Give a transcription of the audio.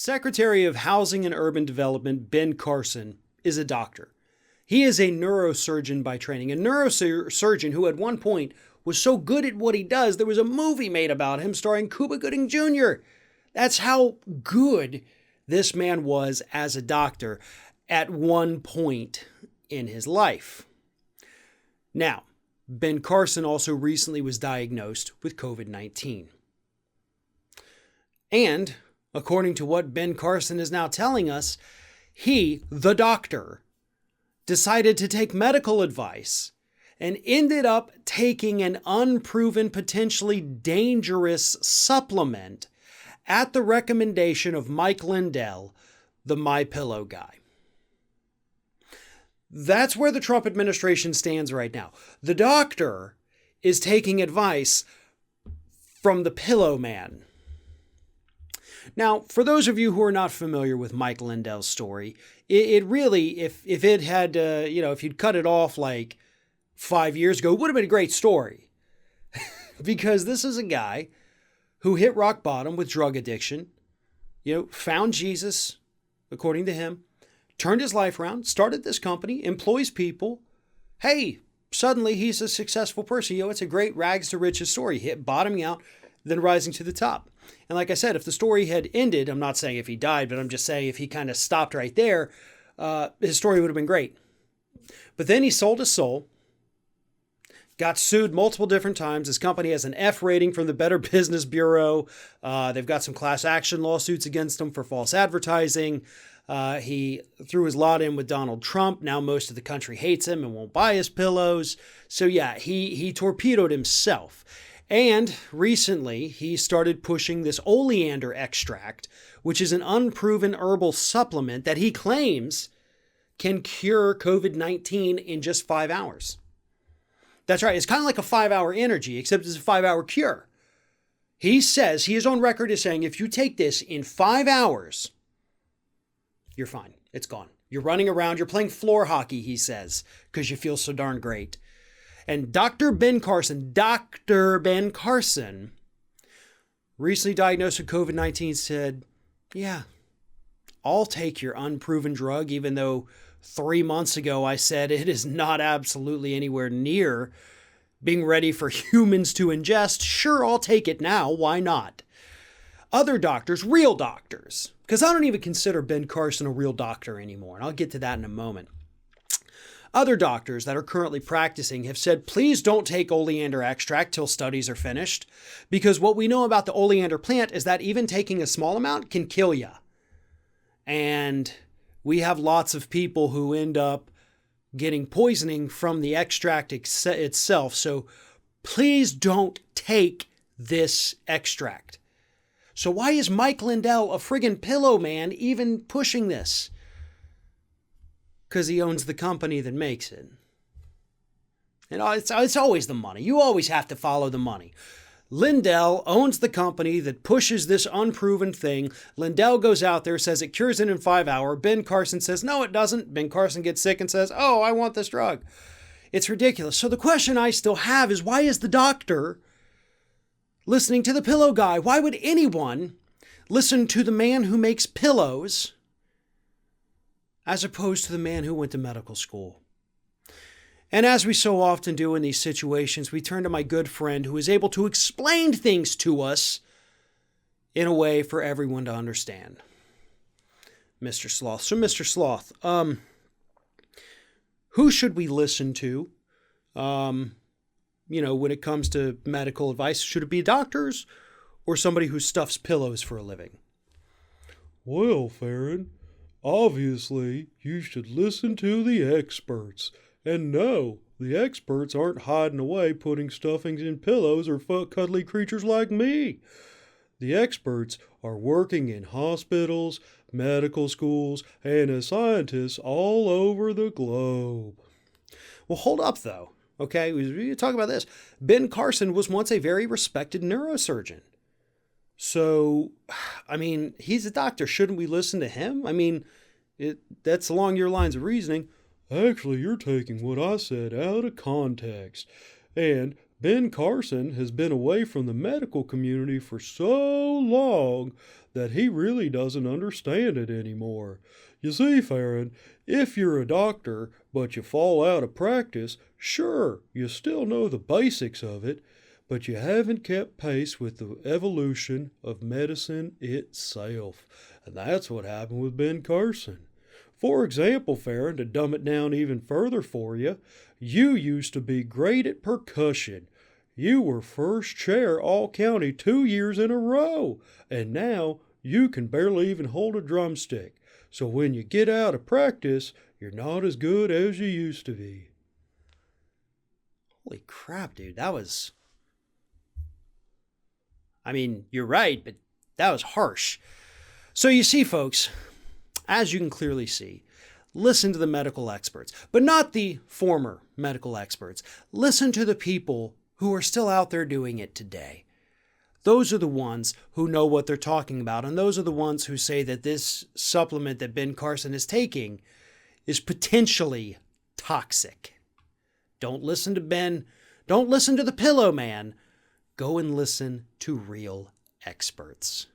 Secretary of Housing and Urban Development Ben Carson is a doctor. He is a neurosurgeon by training, a neurosurgeon who at one point was so good at what he does, there was a movie made about him starring Cuba Gooding Jr. That's how good this man was as a doctor at one point in his life. Now, Ben Carson also recently was diagnosed with COVID-19. And, according to what Ben Carson is now telling us, he, the doctor, decided to take medical advice and ended up taking an unproven, potentially dangerous supplement at the recommendation of Mike Lindell, the MyPillow guy. That's where the Trump administration stands right now. The doctor is taking advice from the pillow man. Now, for those of you who are not familiar with Mike Lindell's story, it really, if it had, if you'd cut it off like 5 years ago, it would have been a great story. Because this is a guy who hit rock bottom with drug addiction, found Jesus, according to him, turned his life around, started this company, employs people. Hey, suddenly he's a successful person. It's a great rags to riches story, bottoming out, then rising to the top. And like I said, if the story had ended, I'm not saying if he died, but I'm just saying if he kind of stopped right there, his story would have been great. But then he sold his soul, got sued multiple different times. His company has an F rating from the Better Business Bureau. They've got some class action lawsuits against him for false advertising. He threw his lot in with Donald Trump. Now most of the country hates him and won't buy his pillows. So yeah, he torpedoed himself. And recently, he started pushing this oleander extract, which is an unproven herbal supplement that he claims can cure COVID-19 in just 5 hours. That's right. It's kind of like a 5-hour energy, except it's a 5-hour cure. He says, he is on record as saying, if you take this in 5 hours, you're fine. It's gone. You're running around. You're playing floor hockey, he says, because you feel so darn great. And Dr. Ben Carson, recently diagnosed with COVID-19, said, yeah, I'll take your unproven drug, even though 3 months ago I said it is not absolutely anywhere near being ready for humans to ingest. Sure, I'll take it now. Why not? Other doctors, real doctors, because I don't even consider Ben Carson a real doctor anymore, and I'll get to that in a moment. Other doctors that are currently practicing have said, please don't take oleander extract till studies are finished, because what we know about the oleander plant is that even taking a small amount can kill you. And we have lots of people who end up getting poisoning from the extract itself. So please don't take this extract. So why is Mike Lindell, a friggin' pillow man, even pushing this? Because he owns the company that makes it. It's always the money. You always have to follow the money. Lindell owns the company that pushes this unproven thing. Lindell goes out there, says it cures it in 5 hours. Ben Carson says, no, it doesn't. Ben Carson gets sick and says, oh, I want this drug. It's ridiculous. So the question I still have is, why is the doctor listening to the pillow guy? Why would anyone listen to the man who makes pillows as opposed to the man who went to medical school? And as we so often do in these situations, we turn to my good friend who is able to explain things to us in a way for everyone to understand. Mr. Sloth. So, Mr. Sloth, who should we listen to, when it comes to medical advice? Should it be doctors or somebody who stuffs pillows for a living? Well, Farron, obviously, you should listen to the experts. And no, the experts aren't hiding away putting stuffings in pillows or cuddly creatures like me. The experts are working in hospitals, medical schools, and as scientists all over the globe. Well, hold up, though. Okay, we talk about this. Ben Carson was once a very respected neurosurgeon. So, he's a doctor. Shouldn't we listen to him? That's along your lines of reasoning. Actually, you're taking what I said out of context. And Ben Carson has been away from the medical community for so long that he really doesn't understand it anymore. You see, Farron, if you're a doctor but you fall out of practice, sure, you still know the basics of it, but you haven't kept pace with the evolution of medicine itself. And that's what happened with Ben Carson. For example, Farron, to dumb it down even further for you, you used to be great at percussion. You were first chair all county 2 years in a row, and now you can barely even hold a drumstick. So when you get out of practice, you're not as good as you used to be. Holy crap, dude. I mean, you're right, but that was harsh. So you see, folks, as you can clearly see, listen to the medical experts, but not the former medical experts. Listen to the people who are still out there doing it today. Those are the ones who know what they're talking about, and those are the ones who say that this supplement that Ben Carson is taking is potentially toxic. Don't listen to Ben. Don't listen to the pillow man. Go and listen to real experts.